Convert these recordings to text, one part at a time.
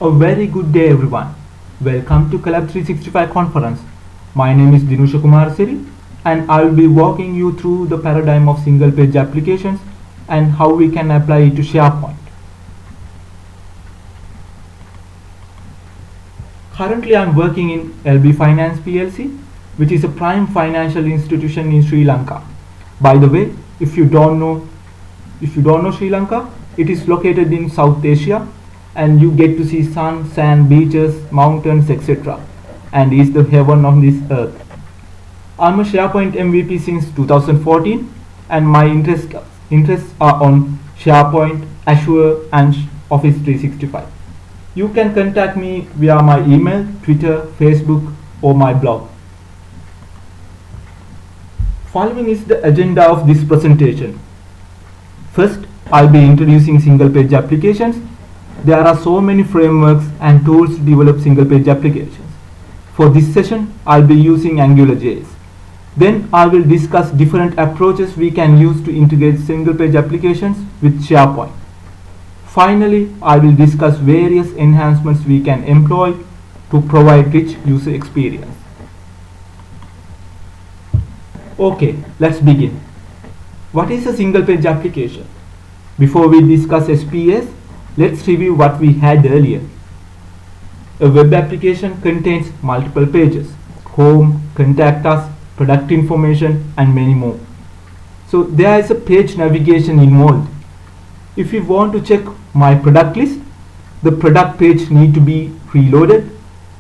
A very good day everyone. Welcome to Collab 365 conference. My name is Dinusha Kumar Siri and I will be walking you through the paradigm of single page applications and how we can apply it to SharePoint. Currently I am working in LB Finance PLC, which is a prime financial institution in Sri Lanka. By the way, if you don't know Sri Lanka, it is located in South Asia and you get to see sun, sand, beaches, mountains, etc. and is the heaven on this earth. I'm a SharePoint MVP since 2014 and my interests are on SharePoint, Azure and Office 365. You can contact me via my email, Twitter, Facebook or my blog. Following is the agenda of this presentation. First, I'll be introducing single page applications. There are so many frameworks and tools to develop single page applications. For this session, I'll be using AngularJS. Then I will discuss different approaches we can use to integrate single page applications with SharePoint. Finally, I will discuss various enhancements we can employ to provide rich user experience. Okay, let's begin. What is a single page application? Before we discuss SPS, let's review what we had earlier. A web application contains multiple pages: home, contact us, product information, and many more. So there is a page navigation involved. If you want to check my product list, the product page need to be reloaded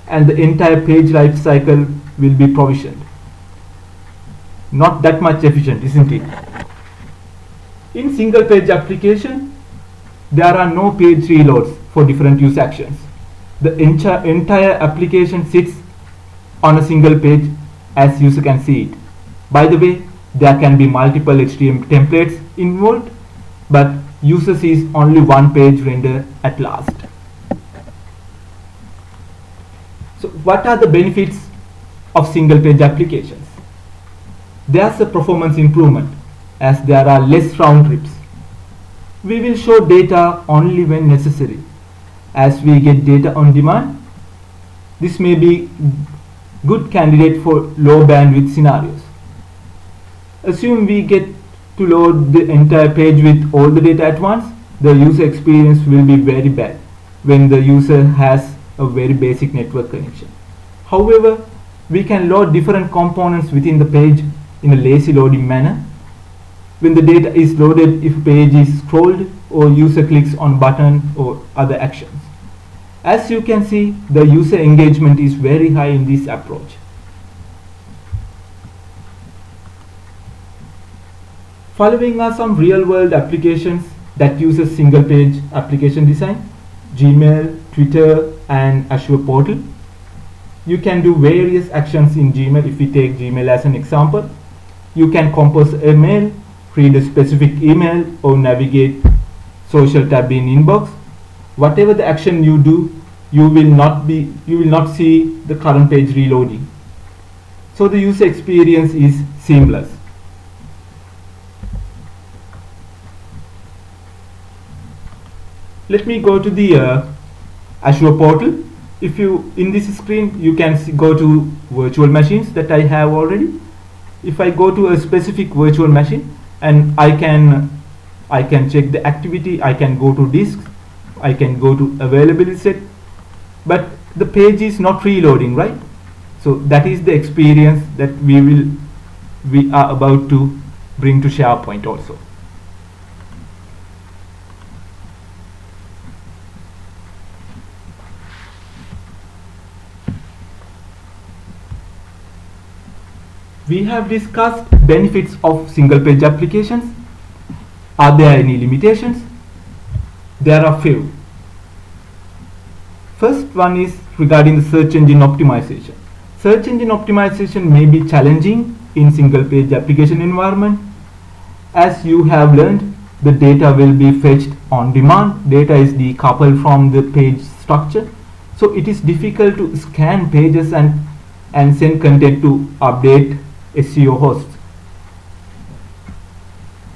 and the entire page life cycle will be provisioned. Not that much efficient, isn't it? In single page application, there are no page reloads for different use actions. The entire application sits on a single page as user can see it. By the way, there can be multiple HTML templates involved, but user sees only one page render at last. So what are the benefits of single page applications? There's a performance improvement as there are less round trips. We will show data only when necessary. As we get data on demand, this may be good candidate for low bandwidth scenarios. Assume we get to load the entire page with all the data at once, the user experience will be very bad when the user has a very basic network connection. However, we can load different components within the page in a lazy loading manner. When the data is loaded, if a page is scrolled or user clicks on button or other actions. As you can see, the user engagement is very high in this approach. Following are some real-world applications that uses single page application design: Gmail, Twitter and Azure Portal. You can do various actions in Gmail. If we take Gmail as an example, you can compose a mail, read a specific email or navigate social tab in inbox. Whatever the action you do, you will not see the current page reloading. So the user experience is seamless. Let me go to the Azure portal. If you in this screen you can go to virtual machines that I have already. If I go to a specific virtual machine and I can check the activity, I can go to disks, I can go to availability set, but the page is not reloading, right? So that is the experience that we are about to bring to SharePoint also. We have discussed benefits of single page applications. Are there any limitations? There are few. First one is regarding the search engine optimization. Search engine optimization may be challenging in single page application environment. As you have learned, the data will be fetched on demand. Data is decoupled from the page structure. So it is difficult to scan pages and send content to update SEO hosts.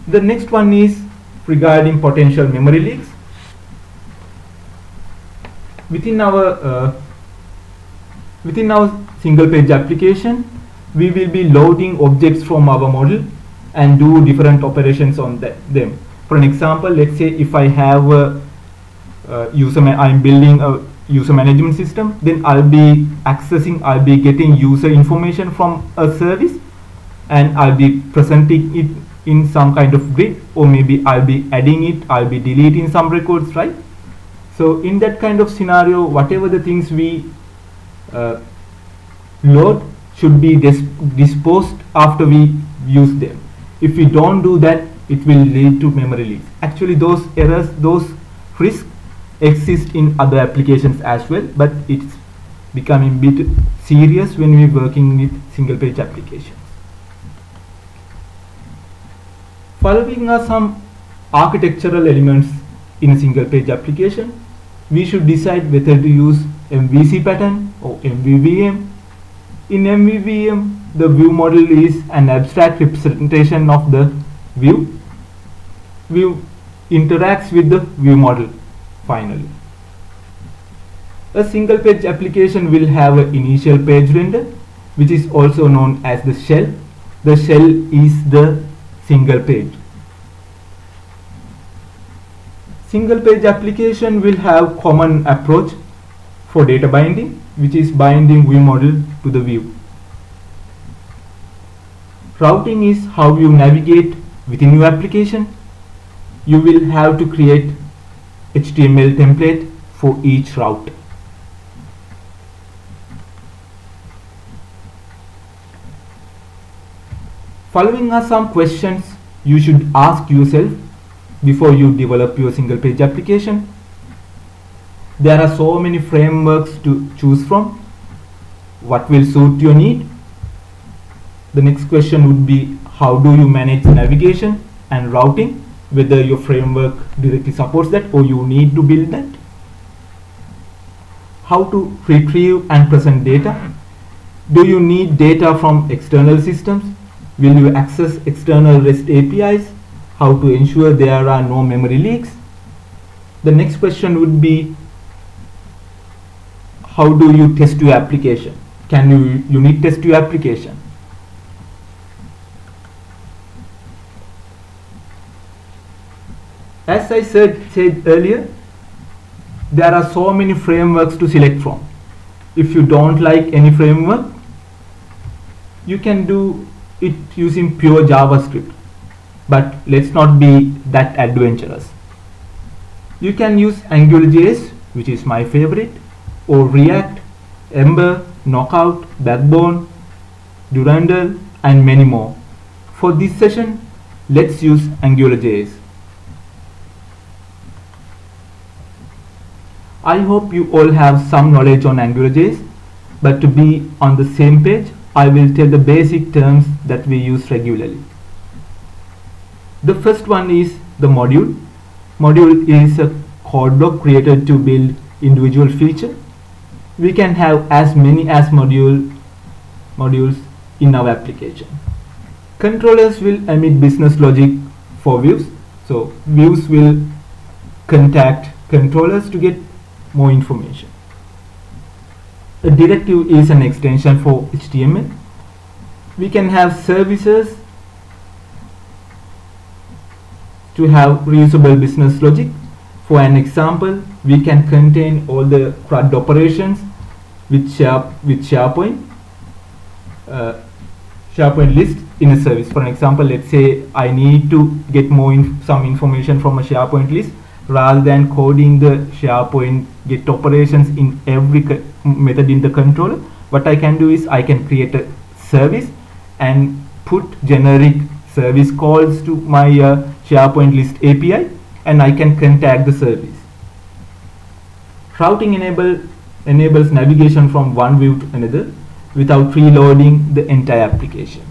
The next one is regarding potential memory leaks. within our single page application, we will be loading objects from our model and do different operations on them. For an example, let's say if I have I'm building a user management system, then I'll be getting user information from a service, and I'll be presenting it in some kind of grid, or maybe I'll be adding it, I'll be deleting some records, right? So in that kind of scenario, whatever the things we load should be disposed after we use them. If we don't do that, it will lead to memory leaks. Actually, those errors, those risks exist in other applications as well, but it's becoming a bit serious when we're working with single page applications. Following are some architectural elements in a single page application. We should decide whether to use MVC pattern or MVVM. In MVVM, the view model is an abstract representation of the view. View interacts with the view model finally. A single page application will have an initial page render, which is also known as the shell. The shell is the single page. Single page application will have common approach for data binding, which is binding view model to the view. Routing is how you navigate within your application. You will have to create HTML template for each route. Following are some questions you should ask yourself before you develop your single page application. There are so many frameworks to choose from. What will suit your need? The next question would be, how do you manage navigation and routing? Whether your framework directly supports that or you need to build that. How to retrieve and present data? Do you need data from external systems? Will you access external REST APIs? How to ensure there are no memory leaks? The next question would be, how do you test your application? Can you unit test your application? As I said earlier, there are so many frameworks to select from. If you don't like any framework, you can do it using pure JavaScript. But let's not be that adventurous. You can use AngularJS, which is my favorite, or React, Ember, Knockout, Backbone, Durandal, and many more. For this session, let's use AngularJS. I hope you all have some knowledge on AngularJS, but to be on the same page, I will tell the basic terms that we use regularly. The first one is the module. Module is a code block created to build individual feature. We can have as many as modules in our application. Controllers will emit business logic for views. So views will contact controllers to get more information. A directive is an extension for HTML. We can have services to have reusable business logic. For an example, we can contain all the CRUD operations with SharePoint list in a service. For an example, let's say I need to get some information from a SharePoint list. Rather than coding the SharePoint get operations in every method in the controller, what I can do is I can create a service and put generic service calls to my SharePoint list API, and I can contact the service. Routing enables navigation from one view to another without reloading the entire application.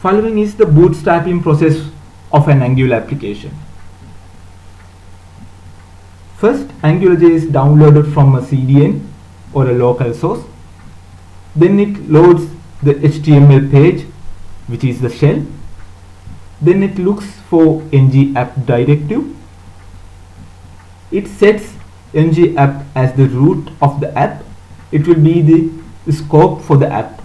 Following is the bootstrapping process of an Angular application. First, AngularJS is downloaded from a CDN or a local source. Then it loads the HTML page, which is the shell. Then it looks for ng app directive, It sets ng app as the root of the app. It will be the scope for the app.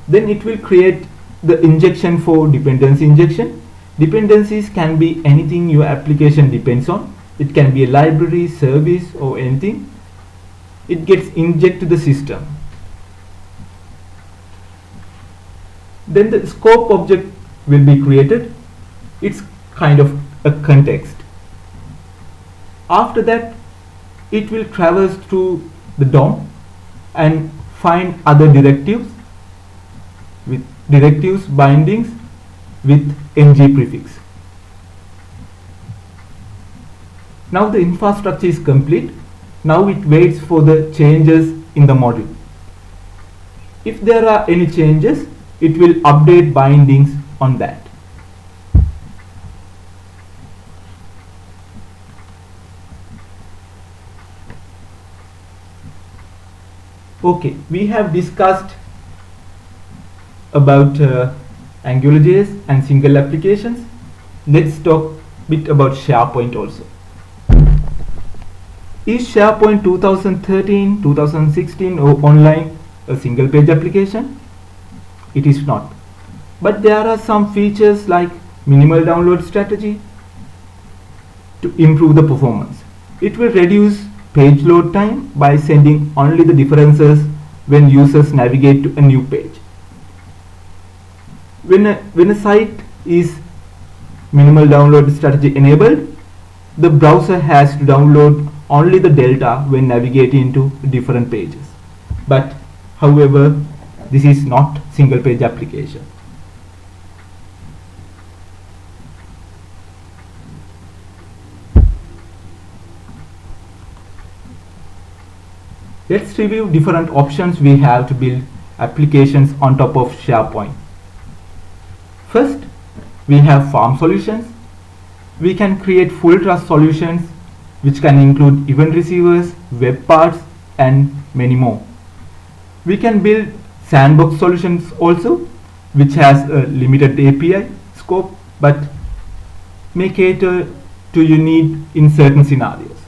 Then it will create the injection for dependency injection. Dependencies can be anything your application depends on. It can be a library, service, or anything. It gets injected to the system. Then the scope object will be created. It's kind of a context. After that, it will traverse through the DOM and find other directives with directives bindings with ng prefix. Now the infrastructure is complete. Now it waits for the changes in the module. If there are any changes, it will update bindings on that. Okay, we have discussed about AngularJS and single applications. Let's talk a bit about SharePoint also. Is SharePoint 2013, 2016 or online a single page application? It is not. But there are some features like minimal download strategy to improve the performance. It will reduce page load time by sending only the differences when users navigate to a new page. When a site is minimal download strategy enabled, the browser has to download only the delta when navigating into different pages. But however, this is not single page application. Let's review different options we have to build applications on top of SharePoint. First, we have farm solutions. We can create full trust solutions which can include event receivers, web parts, and many more. We can build sandbox solutions also, which has a limited API scope but may cater to your need in certain scenarios.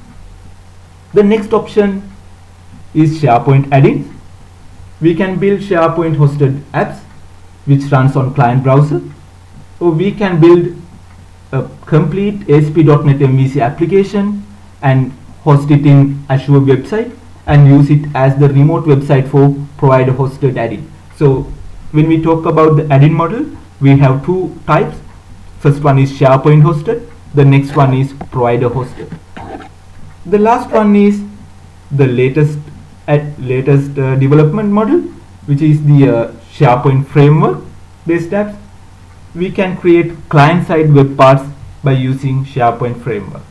The next option is SharePoint add-ins. We can build SharePoint hosted apps which runs on client browser, or we can build a complete ASP.NET MVC application and host it in Azure website and use it as the remote website for provider hosted add-in. So when we talk about the add-in model, we have two types. First one is SharePoint hosted, the next one is provider hosted. The last one is the latest development model, which is the SharePoint framework based apps. We can create client-side web parts by using SharePoint framework.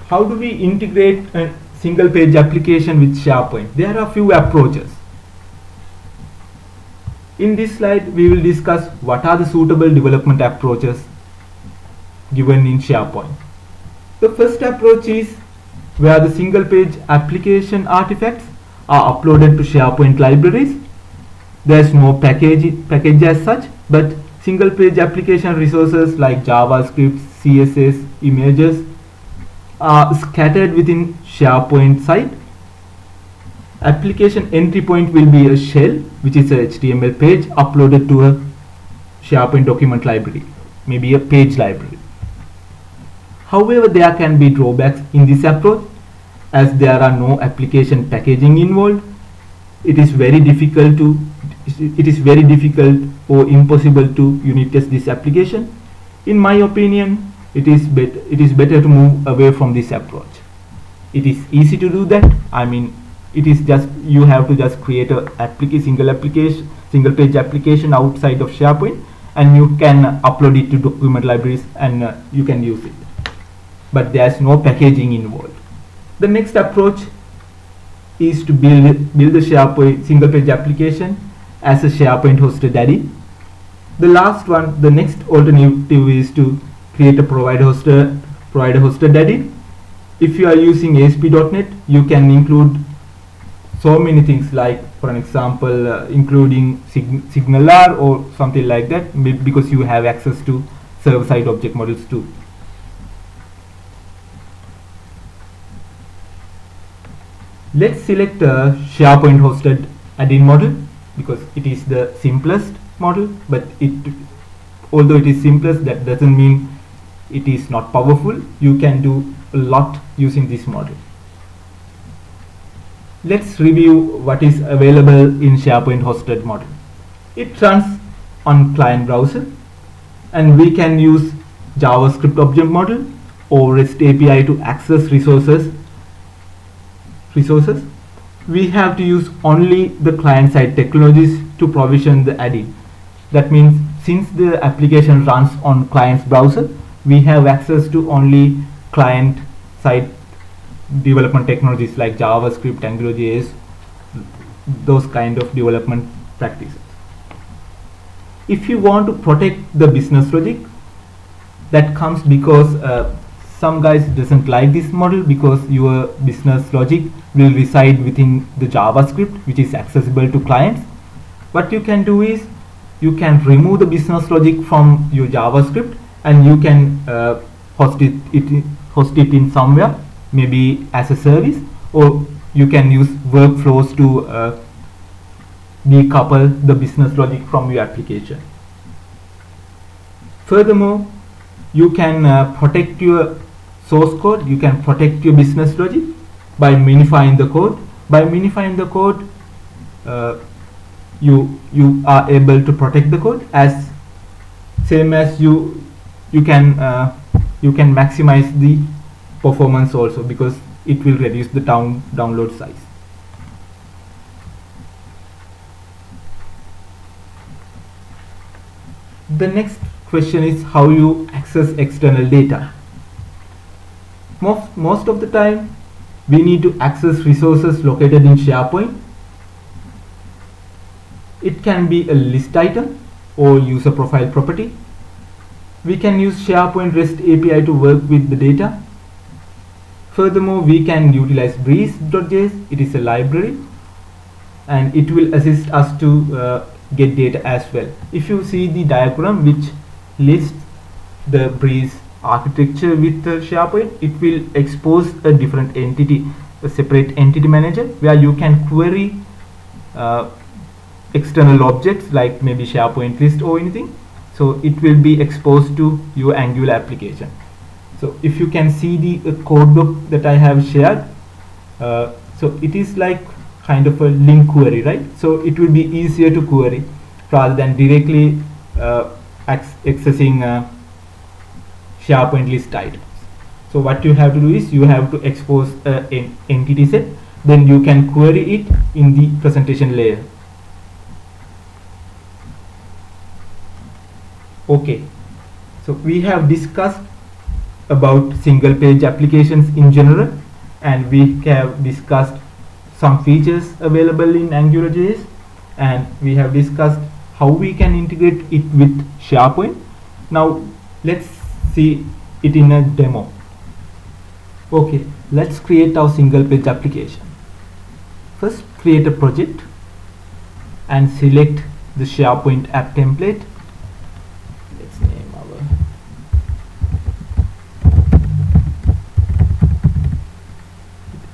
How do we integrate a single page application with SharePoint? There are a few approaches. In this slide, we will discuss what are the suitable development approaches given in SharePoint. The first approach is where the single page application artifacts are uploaded to SharePoint libraries. There is no package as such, but single page application resources like JavaScript, CSS, images are scattered within SharePoint site. Application entry point will be a shell, which is a HTML page uploaded to a SharePoint document library, maybe a page library. However, there can be drawbacks in this approach, as there are no application packaging involved. It is very difficult or impossible to unit test this application. In my opinion, it is better to move away from this approach. It is easy to do that. I mean, it is just you have to just create a single page application outside of SharePoint, and you can upload it to document libraries and you can use it. But there is no packaging involved. The next approach is to build the SharePoint single page application as a SharePoint hosted add-in. The next alternative is to create a provider hosted add-in. If you are using ASP.NET, you can include so many things, like for an example including SignalR or something like that, because you have access to server-side object models too. Let's select a SharePoint hosted add-in model because it is the simplest model, but although it is simplest, that doesn't mean it is not powerful. You can do a lot using this model. Let's review what is available in SharePoint hosted model. It runs on client browser, and we can use JavaScript object model or REST API to access resources. We have to use only the client-side technologies to provision the add-in. That means since the application runs on client's browser, we have access to only client-side development technologies like JavaScript, AngularJS, those kind of development practices. If you want to protect the business logic, that comes because some guys doesn't like this model because your business logic will reside within the JavaScript, which is accessible to clients. What you can do is you can remove the business logic from your JavaScript, and you can host it in somewhere, maybe as a service, or you can use workflows to decouple the business logic from your application. Furthermore, you can protect your source code, you can protect your business logic by minifying the code. By minifying the code, you are able to protect the code, as same as you can maximize the performance also, because it will reduce the download size. The next question is how you access external data. Most of the time we need to access resources located in SharePoint. It can be a list item or user profile property. We can use SharePoint REST API to work with the data. Furthermore, we can utilize breeze.js. It is a library and it will assist us to get data as well. If you see the diagram which lists the Breeze architecture with SharePoint, it will expose a different entity, a separate entity manager, where you can query external objects like maybe SharePoint list or anything. So it will be exposed to your Angular application. So if you can see the code book that I have shared, so it is like kind of a link query, right? So it will be easier to query rather than directly accessing SharePoint list items. So what you have to do is you have to expose an entity set, then you can query it in the presentation layer. Okay, so we have discussed about single page applications in general, and we have discussed some features available in AngularJS, and we have discussed how we can integrate it with SharePoint. Now let's see it in a demo. Okay, let's create our single page application. First, create a project and select the SharePoint app template. Let's name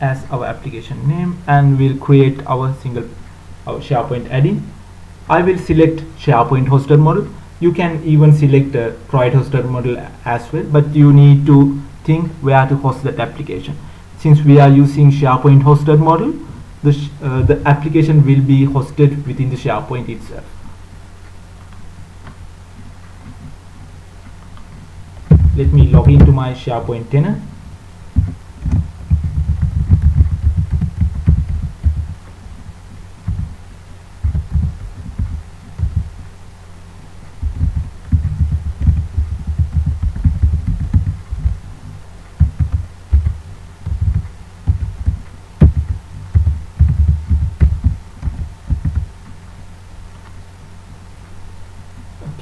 as our application name, and we'll create our SharePoint add-in. I will select SharePoint hosted model. You can even select a Proid hosted model as well, but you need to think where to host that application. Since we are using SharePoint hosted model, the application will be hosted within the SharePoint itself. Let me log into my SharePoint tenant.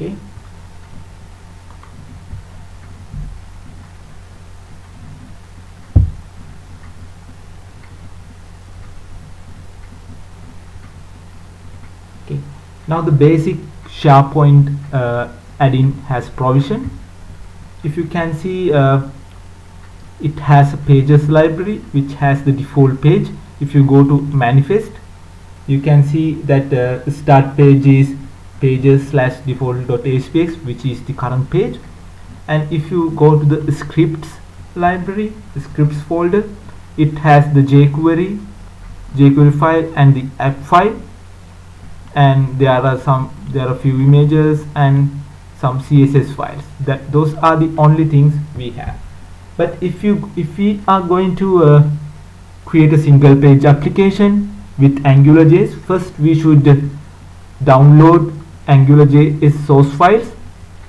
Okay. Now the basic SharePoint add-in has provision. If you can see, it has a pages library which has the default page. If you go to manifest, you can see that the start page is pages/default.aspx, which is the current page. And if you go to the scripts library, the scripts folder, it has the jQuery file and the app file, and there are a few images and some CSS files. Those are the only things we have. But if we are going to create a single page application with AngularJS, first we should download AngularJS source files,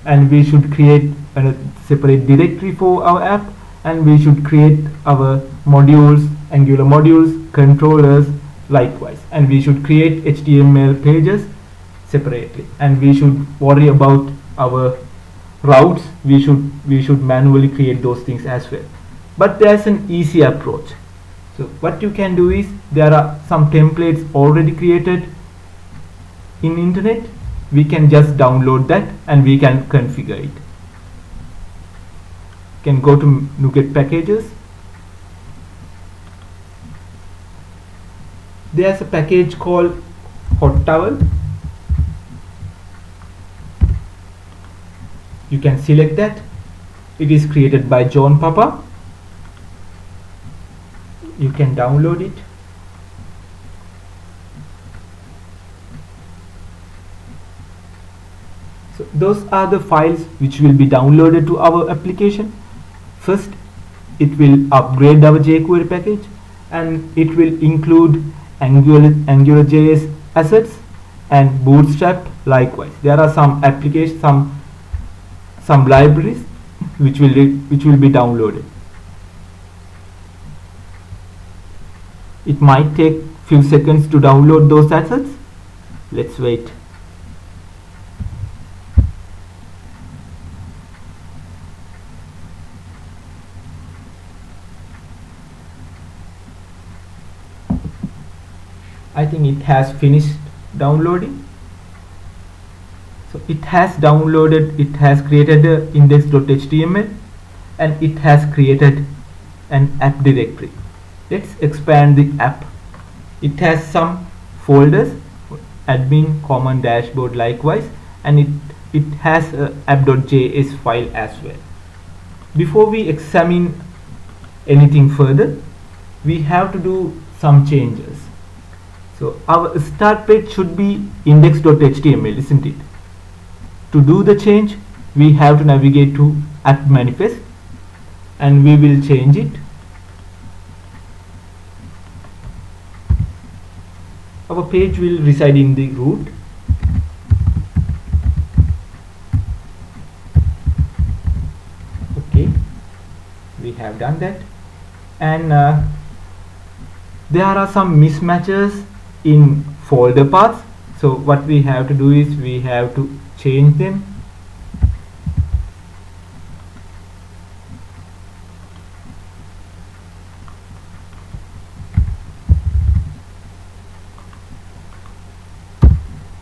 and we should create a separate directory for our app, and we should create our modules, Angular modules, controllers likewise, and we should create HTML pages separately, and we should worry about our routes. We should manually create those things as well. But there's an easy approach. So what you can do is, there are some templates already created in internet. We can just download that and we can configure it. You can go to NuGet packages. There's a package called Hot Towel. You can select that. It is created by John Papa. You can download it. So those are the files which will be downloaded to our application. First, it will upgrade our jQuery package, and it will include AngularJS assets and Bootstrap likewise. There are some applications, some libraries which will be downloaded. It might take few seconds to download those assets. Let's wait. I think it has finished downloading. So it has downloaded, it has created the index.html, and it has created an app directory. Let's expand the app. It has some folders, admin, common, dashboard likewise, and it has a app.js file as well. Before we examine anything further, we have to do some changes. So our start page should be index.html, isn't it? To do the change, we have to navigate to app manifest, and we will change it. Our page will reside in the root. Okay, we have done that, and there are some mismatches in folder paths. So what we have to do is, we have to change them.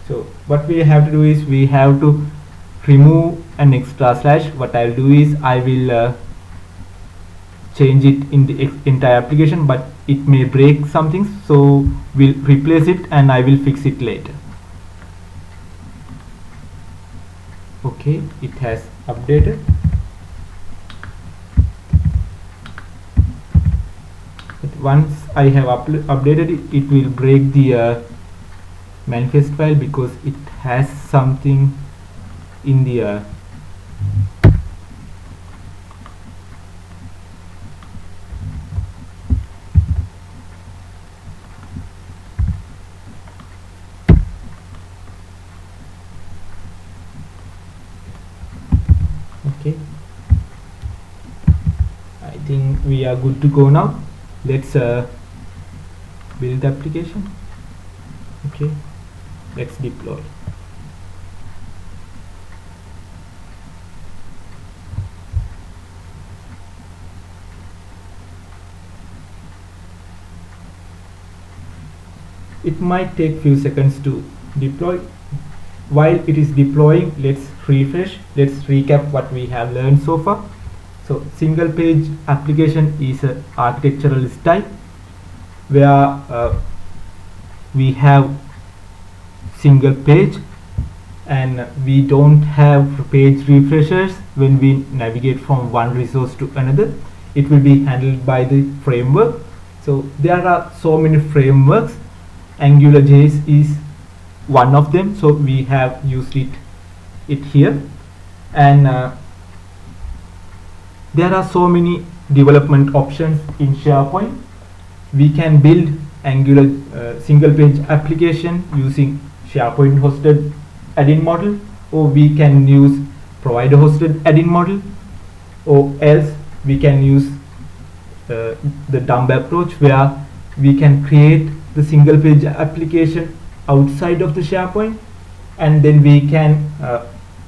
So what we have to do is, we have to remove an extra slash. What I'll do is, I will change it in the entire application, but it may break something, so we'll replace it and I will fix it later. Okay, it has updated. But once I have updated it, it will break the manifest file, because it has something in the okay, I think we are good to go now. Let's build the application. Okay, let's deploy. It might take few seconds to deploy. while it is deploying, let's refresh, let's recap what we have learned so far. So single page application is an architectural style where we have single page and we don't have page refreshers when we navigate from one resource to another. It will be handled by the framework. So there are so many frameworks. AngularJS is one of them, so we have used it here, and there are so many development options in SharePoint. We can build Angular single page application using SharePoint hosted add-in model, or we can use provider hosted add-in model, or else we can use the dumb approach where we can create the single page application outside of the SharePoint, and then we can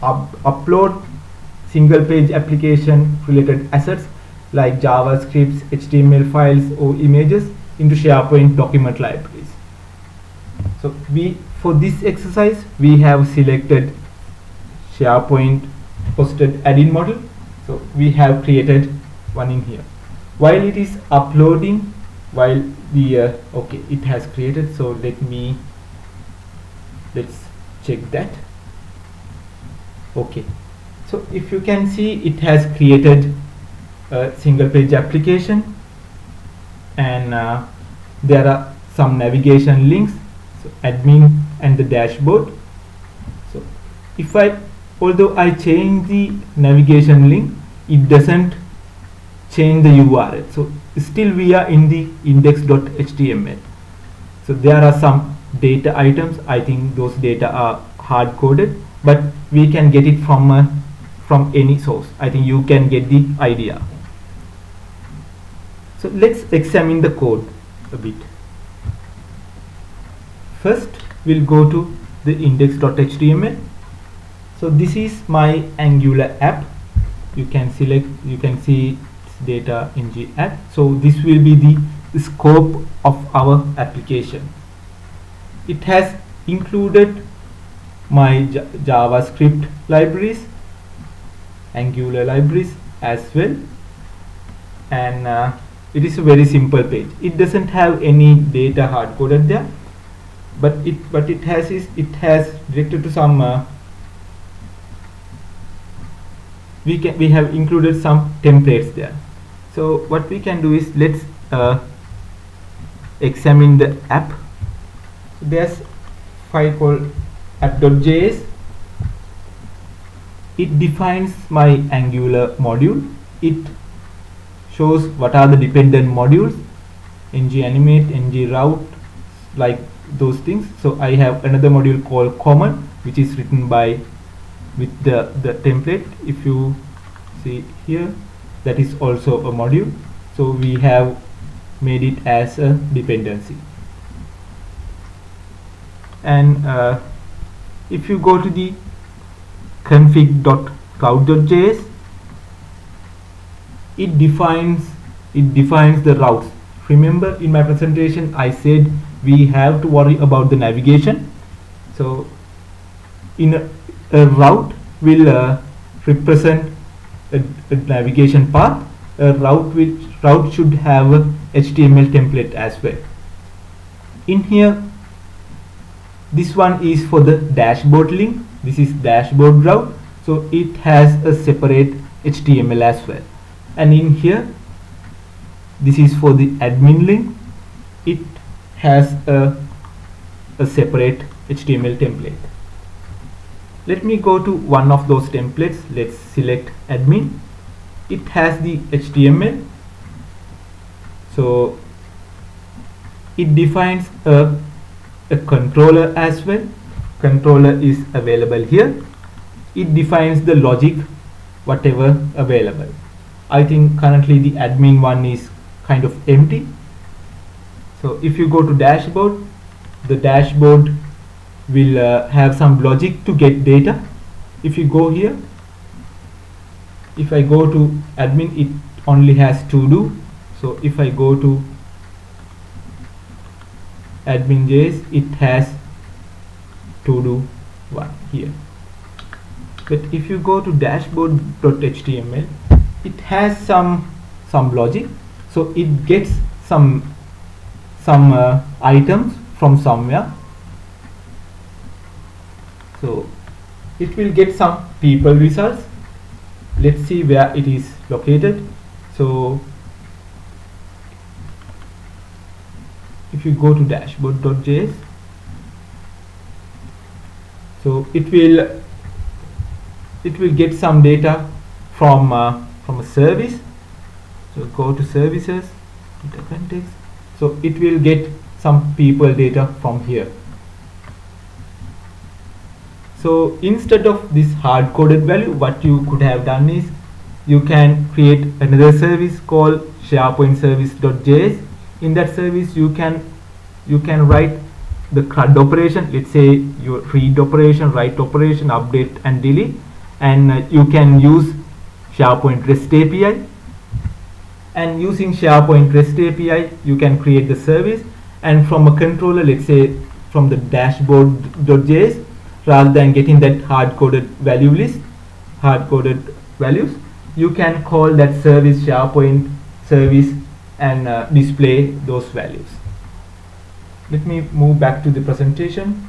upload single page application related assets like JavaScript, HTML files or images into SharePoint document libraries. So for this exercise we have selected SharePoint hosted add-in model. So we have created one in here. While it is uploading, while the okay, it has created, so let's check that. Okay, so if you can see, it has created a single page application, and there are some navigation links, so admin and the dashboard. So if although I change the navigation link, it doesn't change the URL, so still we are in the index.html. So there are some data items. I think those data are hard coded, but we can get it from any source. I think you can get the idea. So let's examine the code a bit. First we'll go to the index.html. So this is my Angular app. You can select, you can see data ng app. So this will be the scope of our application. It has included my JavaScript libraries, Angular libraries as well, and it is a very simple page. It doesn't have any data hard coded there, but it has directed to some we have included some templates there. So what we can do is, let's examine the app. So there's file called app.js. It defines my Angular module. It shows what are the dependent modules, ng-animate, ng-route, like those things. So I have another module called common, which is written with the template. If you see here, that is also a module. So we have made it as a dependency. And if you go to the config.route.js, it defines the routes. Remember, in my presentation I said we have to worry about the navigation. So in a route will represent a navigation path. A route should have a HTML template as well. In here, this one is for the dashboard link. This is dashboard route, so it has a separate HTML as well. And in here, this is for the admin link. It has a separate HTML template. Let me go to one of those templates. Let's select admin. It has the HTML, so it defines a controller as well. Controller is available here. It defines the logic, whatever available. I think currently the admin one is kind of empty. So if you go to dashboard, the dashboard will have some logic to get data. If you go here, if I go to admin, it only has to do. So if I go to admin.js, it has to do one here. But if you go to dashboard.html, it has some logic. So it gets some items from somewhere. So it will get some people results. Let's see where it is located. So if you go to dashboard.js, so it will get some data from a service. So go to services, data context. So it will get some people data from here. So instead of this hard-coded value, what you could have done is you can create another service called SharePoint service.js. In that service, you can write the CRUD operation. Let's say your read operation, write operation, update and delete, and you can use SharePoint REST API. And using SharePoint REST API, you can create the service, and from a controller, let's say from the dashboard.js, rather than getting that hard-coded value list, hard-coded values, you can call that service SharePoint service and display those values. Let me move back to the presentation.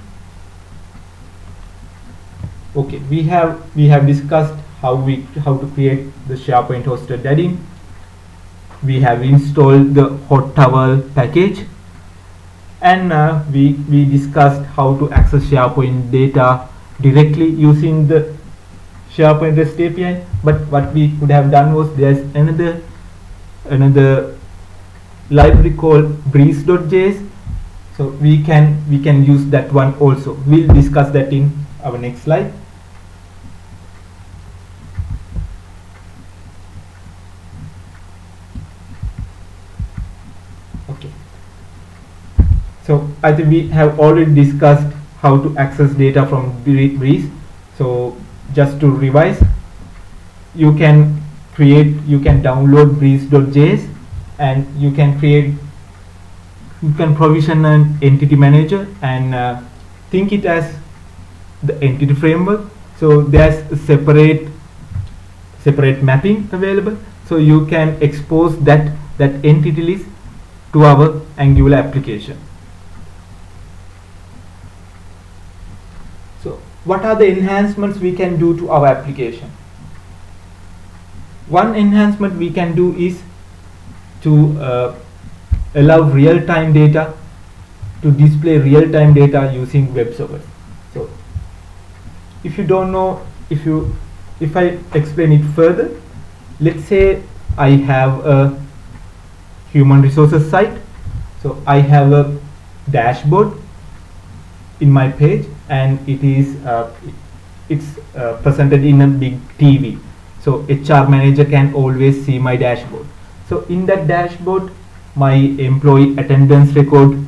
Okay, we have discussed how to create the SharePoint hosted add-in. We have installed the hot towel package, and we discussed how to access SharePoint data directly using the SharePoint REST API. But what we could have done was, there's another library called breeze.js. So we can use that one also. We'll discuss that in our next slide. Okay. So I think we have already discussed how to access data from Breeze. So just to revise, you can download breeze.js, and you can provision an entity manager and think it as the entity framework. So there's a separate mapping available, so you can expose that entity list to our Angular application. So what are the enhancements we can do to our application? One enhancement we can do is to allow real-time data, to display real-time data using WebSockets. So if you don't know, if I explain it further, let's say I have a human resources site. So I have a dashboard in my page, and it's presented in a big TV. So HR manager can always see my dashboard. So in that dashboard, my employee attendance record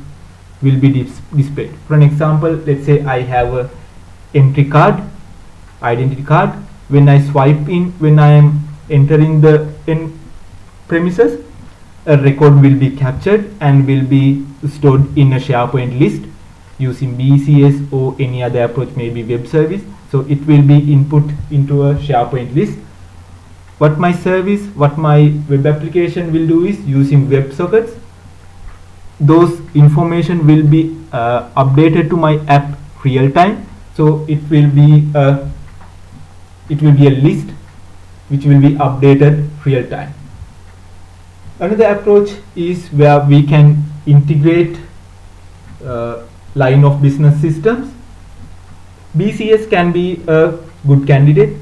will be displayed. For an example, let's say I have a entry card, identity card. When I swipe in, when I am entering the premises, a record will be captured and will be stored in a SharePoint list using BCS or any other approach, maybe web service. So it will be input into a SharePoint list. What my web application will do is, using WebSockets, those information will be updated to my app real time. So it will be a list which will be updated real time. Another approach is where we can integrate line of business systems. BCS can be a good candidate.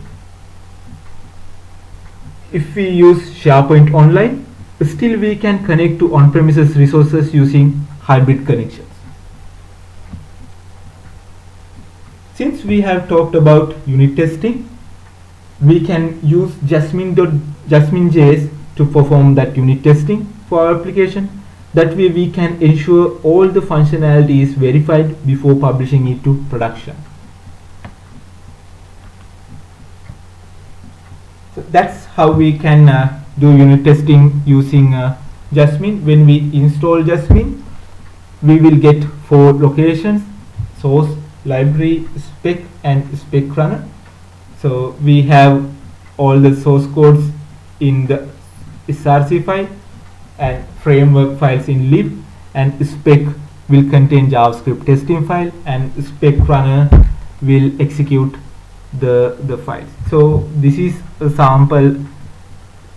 If we use SharePoint Online, still we can connect to on-premises resources using hybrid connections. Since we have talked about unit testing, we can use Jasmine.js to perform that unit testing for our application. That way we can ensure all the functionality is verified before publishing it to production. So that's how we can do unit testing using Jasmine. When we install Jasmine, we will get 4 locations: source, library spec and spec runner. So we have all the source codes in the src file and framework files in lib, and spec will contain JavaScript testing file, and spec runner will execute the files. So this is a sample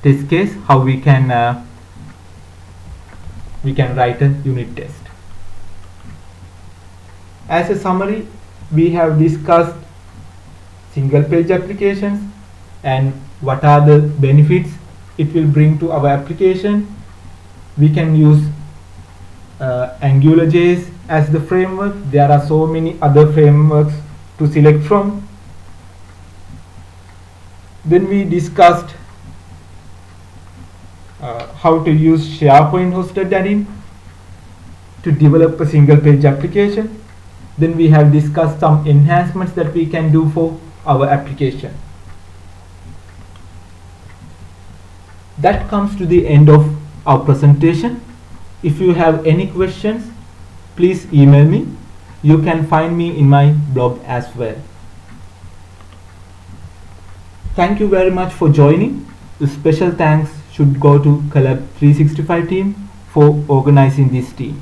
test case how we can write a unit test. As a summary, we have discussed single page applications and what are the benefits it will bring to our application. We can use AngularJS as the framework. There are so many other frameworks to select from. Then we discussed how to use SharePoint hosted add-in to develop a single page application. Then we have discussed some enhancements that we can do for our application. That comes to the end of our presentation. If you have any questions, please email me. You can find me in my blog as well. Thank you very much for joining. A special thanks should go to Collab 365 team for organizing this team.